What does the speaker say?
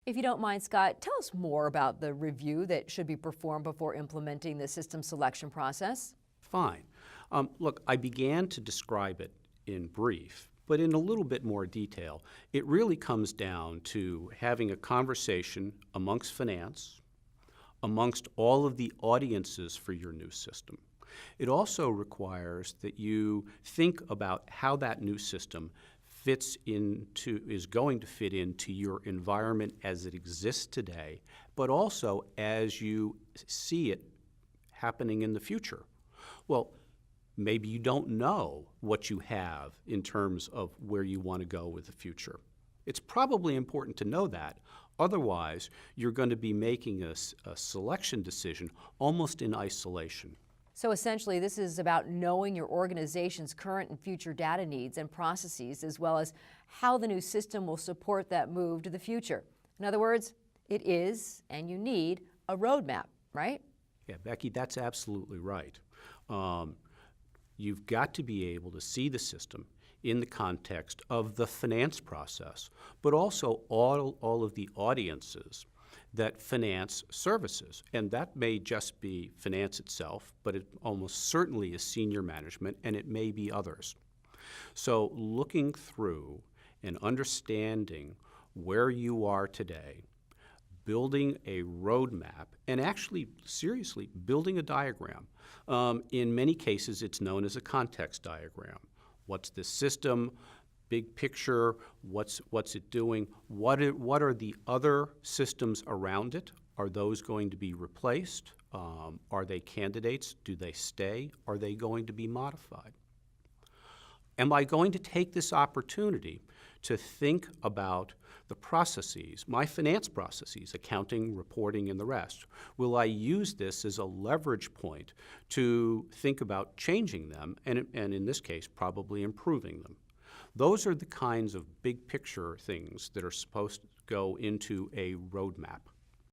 If you don't mind, Scott, tell us more about the review that should be performed before implementing the system selection process. Fine. Look, I began to describe it in brief, but in a little bit more detail. It really comes down to having a conversation amongst finance, amongst all of the audiences for your new system. It also requires that you think about how that new system is going to fit into your environment as it exists today, but also as you see it happening in the future. Well, maybe you don't know what you have in terms of where you want to go with the future. It's probably important to know that. Otherwise, you're going to be making a selection decision almost in isolation. So essentially, this is about knowing your organization's current and future data needs and processes, as well as how the new system will support that move to the future. In other words, it is, and you need, a roadmap, right? Yeah, Becky, that's absolutely right. You've got to be able to see the system in the context of the finance process, but also all of the audiences that finance services. And that may just be finance itself, but it almost certainly is senior management, and it may be others. So looking through and understanding where you are today, building a roadmap, and actually, seriously, building a diagram. In many cases, it's known as a context diagram. What's the system? Big picture, what's it doing? What are the other systems around it? Are those going to be replaced? Are they candidates? Do they stay? Are they going to be modified? Am I going to take this opportunity to think about the processes, my finance processes, accounting, reporting, and the rest? Will I use this as a leverage point to think about changing them, and in this case, probably improving them? Those are the kinds of big picture things that are supposed to go into a roadmap.